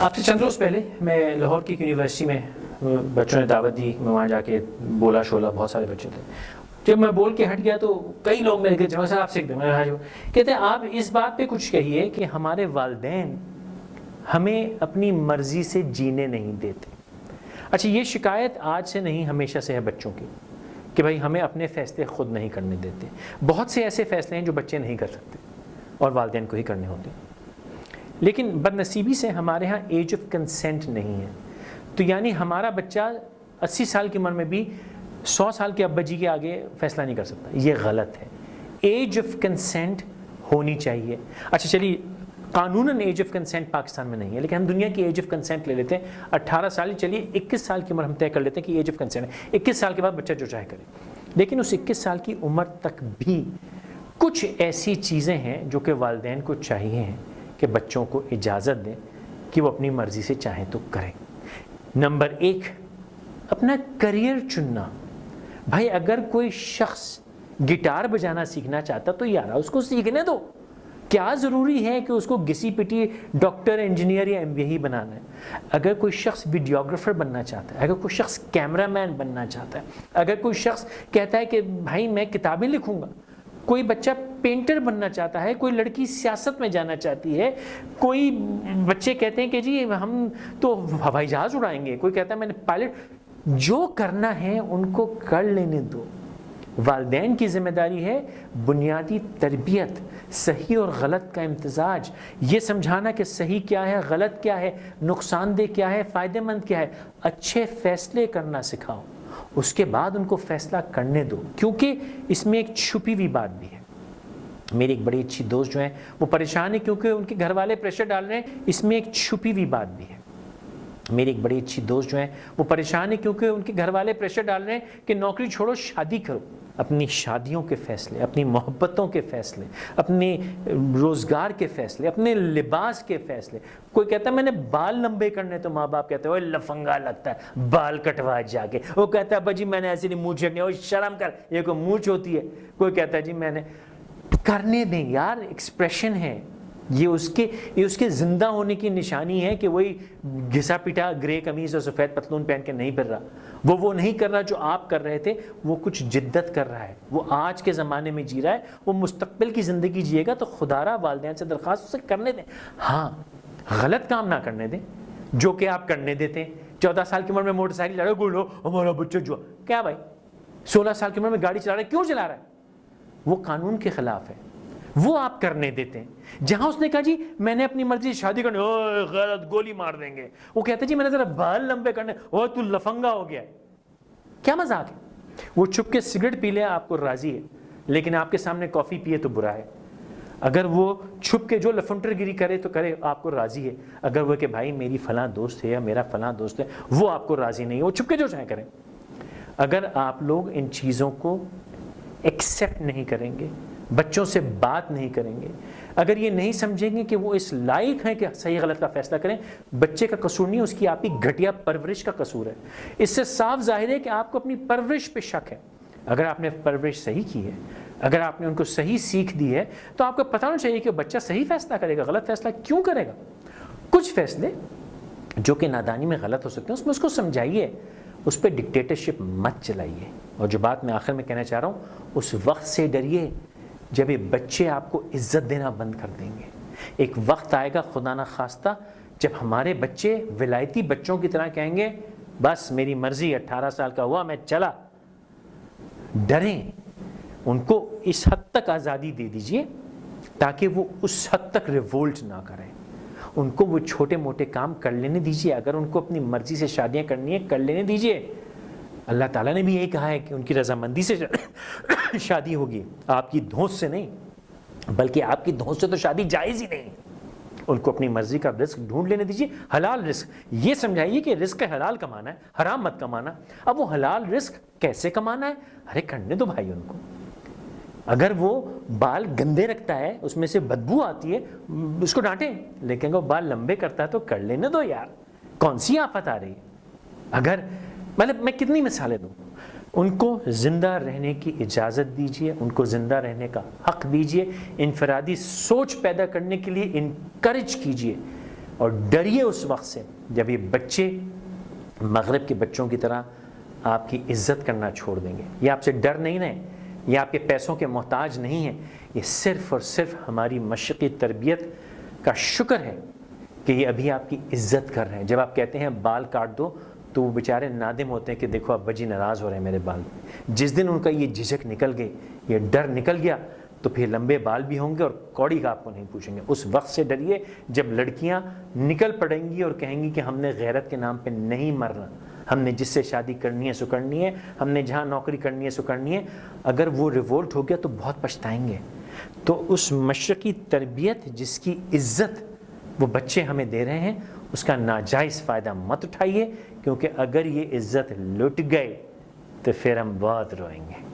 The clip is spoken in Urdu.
آپ سے چند روز پہلے میں لاہور کی یونیورسٹی میں بچوں نے دعوت دی، میں وہاں جا کے بولا شولا، بہت سارے بچے تھے. جب میں بول کے ہٹ گیا تو کئی لوگ میرے کہ جناب صاحب آپ سیکھ دیں. میں کہتے ہیں آپ اس بات پہ کچھ کہیے کہ ہمارے والدین ہمیں اپنی مرضی سے جینے نہیں دیتے. اچھا، یہ شکایت آج سے نہیں ہمیشہ سے ہے بچوں کی کہ بھائی ہمیں اپنے فیصلے خود نہیں کرنے دیتے. بہت سے ایسے فیصلے ہیں جو بچے نہیں کر سکتے اور والدین کو ہی کرنے ہوتے ہیں. لیکن بدنصیبی سے ہمارے ہاں ایج آف کنسنٹ نہیں ہے. تو یعنی ہمارا بچہ 80 سال کی عمر میں بھی 100 سال کے ابا جی کے آگے فیصلہ نہیں کر سکتا. یہ غلط ہے. ایج آف کنسنٹ ہونی چاہیے. اچھا چلیے، قانوناً ایج آف کنسنٹ پاکستان میں نہیں ہے، لیکن ہم دنیا کی ایج آف کنسنٹ لے لیتے ہیں 18 سال. چلیے 21 سال کی عمر ہم طے کر لیتے ہیں کہ ایج آف کنسنٹ ہے. 21 سال کے بعد بچہ جو چاہے کرے. لیکن اس 21 سال کی عمر تک بھی کچھ ایسی چیزیں ہیں جو کہ والدین کو چاہیے ہیں کہ بچوں کو اجازت دیں کہ وہ اپنی مرضی سے چاہیں تو کریں. نمبر 1، اپنا کریئر چننا. بھائی اگر کوئی شخص گٹار بجانا سیکھنا چاہتا تو یار اس کو سیکھنے دو. کیا ضروری ہے کہ اس کو گھسی پٹی ڈاکٹر، انجینئر یا MBA ہی بنانا ہے؟ اگر کوئی شخص ویڈیوگرافر بننا چاہتا ہے، اگر کوئی شخص کیمرہ مین بننا چاہتا ہے، اگر کوئی شخص کہتا ہے کہ بھائی میں کتابیں لکھوں گا، کوئی بچہ پینٹر بننا چاہتا ہے، کوئی لڑکی سیاست میں جانا چاہتی ہے، کوئی بچے کہتے ہیں کہ جی ہم تو ہوائی جہاز اڑائیں گے، کوئی کہتا ہے میں نے پائلٹ. جو کرنا ہے ان کو کر لینے دو. والدین کی ذمہ داری ہے بنیادی تربیت، صحیح اور غلط کا امتزاج، یہ سمجھانا کہ صحیح کیا ہے، غلط کیا ہے، نقصان دہ کیا ہے، فائدہ مند کیا ہے. اچھے فیصلے کرنا سکھاؤ، اس کے بعد ان کو فیصلہ کرنے دو. کیونکہ اس میں ایک چھپی ہوئی بات بھی ہے. میری ایک بڑی اچھی دوست جو ہیں وہ پریشان ہے کیونکہ ان کے گھر والے پریشر ڈال رہے ہیں. اس میں ایک چھپی ہوئی بات بھی ہے. میری ایک بڑی اچھی دوست جو ہیں وہ پریشان ہے کیونکہ ان کے گھر والے پریشر ڈال رہے ہیں کہ نوکری چھوڑو، شادی کرو. اپنی شادیوں کے فیصلے، اپنی محبتوں کے فیصلے، اپنے روزگار کے فیصلے، اپنے لباس کے فیصلے. کوئی کہتا ہے میں نے بال لمبے کرنے، تو ماں باپ کہتے ہیں وہ لفنگا لگتا ہے، بال کٹوا جا کے. وہ کہتا ہے ابا جی میں نے ایسے نہیں مونچھ چڑھنی، وہ شرم کر، یہ کوئی مونچھ ہوتی ہے. کوئی کہتا ہے جی میں نے. کرنے دیں یار، ایکسپریشن ہے یہ اس کے زندہ ہونے کی نشانی ہے کہ وہی گھسا پٹا گرے قمیض اور سفید پتلون پہن کے نہیں پھر رہا. وہ نہیں کر رہا جو آپ کر رہے تھے. وہ کچھ جدت کر رہا ہے، وہ آج کے زمانے میں جی رہا ہے، وہ مستقبل کی زندگی جیے گا. تو خدا را والدین سے درخواست اسے کرنے دیں. ہاں، غلط کام نہ کرنے دیں جو کہ آپ کرنے دیتے ہیں. 14 سال کی عمر میں موٹر سائیکل چلا رہا ہے، بولو ہمارا بچہ جو کیا بھائی 16 سال کی عمر میں گاڑی چلا رہا ہے، کیوں چلا رہا ہے؟ وہ قانون کے خلاف ہے. وہ آپ کرنے دیتے ہیں. جہاں اس نے کہا جی میں نے اپنی مرضی سے شادی کرنی، غلط، گولی مار دیں گے. وہ کہتا ہے جی میں نے ذرا بال لمبے کرنے، تو لفنگا ہو گیا. کیا مذاق ہے؟ وہ چھپ کے سگریٹ پی لے آپ کو راضی ہے، لیکن آپ کے سامنے کافی پیے تو برا ہے. اگر وہ چھپ کے جو لفنٹر گیری کرے تو کرے، آپ کو راضی ہے. اگر وہ کہ بھائی میری فلاں دوست ہے یا میرا فلاں دوست ہے، وہ آپ کو راضی نہیں ہے. وہ چھپ کے جو چاہے کریں. اگر آپ لوگ ان چیزوں کو ایکسیپٹ نہیں کریں گے، بچوں سے بات نہیں کریں گے، اگر یہ نہیں سمجھیں گے کہ وہ اس لائق ہیں کہ صحیح غلط کا فیصلہ کریں، بچے کا قصور نہیں، اس کی آپ کی گھٹیا پرورش کا قصور ہے. اس سے صاف ظاہر ہے کہ آپ کو اپنی پرورش پہ شک ہے. اگر آپ نے پرورش صحیح کی ہے، اگر آپ نے ان کو صحیح سیکھ دی ہے، تو آپ کو پتہ ہونا چاہیے کہ بچہ صحیح فیصلہ کرے گا، غلط فیصلہ کیوں کرے گا. کچھ فیصلے جو کہ نادانی میں غلط ہو سکتے ہیں، اس میں اس کو سمجھائیے، اس پہ ڈکٹیٹرشپ مت چلائیے. اور جو بات میں آخر میں کہنا چاہ رہا ہوں، اس وقت سے ڈریے جب یہ بچے آپ کو عزت دینا بند کر دیں گے. ایک وقت آئے گا خدا نہ خواستہ جب ہمارے بچے ولایتی بچوں کی طرح کہیں گے بس میری مرضی، 18 سال کا ہوا میں چلا. ڈریں، ان کو اس حد تک آزادی دے دیجئے تاکہ وہ اس حد تک ریوولٹ نہ کریں. ان کو وہ چھوٹے موٹے کام کر لینے دیجئے. اگر ان کو اپنی مرضی سے شادیاں کرنی ہیں کر لینے دیجئے. اللہ تعالیٰ نے بھی یہی کہا ہے کہ ان کی رضامندی سے شادی ہوگی، آپ کی دھونس سے نہیں. بلکہ آپ کی دھونس سے تو شادی جائز ہی نہیں. ان کو اپنی مرضی کا رزق ڈھونڈ لینے دیجیے، حلال رزق. یہ سمجھائیے کہ رزق حلال کمانا ہے، حرام مت کمانا. اب وہ حلال رزق کیسے کمانا ہے؟ ارے کرنے دو بھائی ان کو. اگر وہ بال گندے رکھتا ہے، اس میں سے بدبو آتی ہے، اس کو ڈانٹیں. لیکن وہ بال لمبے کرتا ہے تو کر لینے دو یار. کون سی آفت آ رہی ہے؟ اگر میں کتنی مثالیں دوں. ان کو زندہ رہنے کی اجازت دیجیے، ان کو زندہ رہنے کا حق دیجیے. انفرادی سوچ پیدا کرنے کے لیے انکریج کیجیے. اور ڈریے اس وقت سے جب یہ بچے مغرب کے بچوں کی طرح آپ کی عزت کرنا چھوڑ دیں گے. یہ آپ سے ڈر نہیں رہے, یہ آپ کے پیسوں کے محتاج نہیں ہیں, یہ صرف اور صرف ہماری مشرقی تربیت کا شکر ہے کہ یہ ابھی آپ کی عزت کر رہے ہیں. جب آپ کہتے ہیں بال کاٹ دو تو وہ بیچارے نادم ہوتے ہیں کہ دیکھو ابا جی ناراض ہو رہے ہیں میرے بال. جس دن ان کا یہ جھجک نکل گئی, یہ ڈر نکل گیا, تو پھر لمبے بال بھی ہوں گے اور کوڑی کا آپ کو نہیں پوچھیں گے. اس وقت سے ڈریے جب لڑکیاں نکل پڑیں گی اور کہیں گی کہ ہم نے غیرت کے نام پہ نہیں مرنا, ہم نے جس سے شادی کرنی ہے سو کرنی ہے, ہم نے جہاں نوکری کرنی ہے سو کرنی ہے. اگر وہ ریولٹ ہو گیا تو بہت پچھتائیں گے. تو اس مشرقی تربیت جس کی عزت وہ بچے ہمیں دے رہے ہیں, اس کا ناجائز فائدہ مت اٹھائیے, کیونکہ اگر یہ عزت لٹ گئے تو پھر ہم بہت روئیں گے.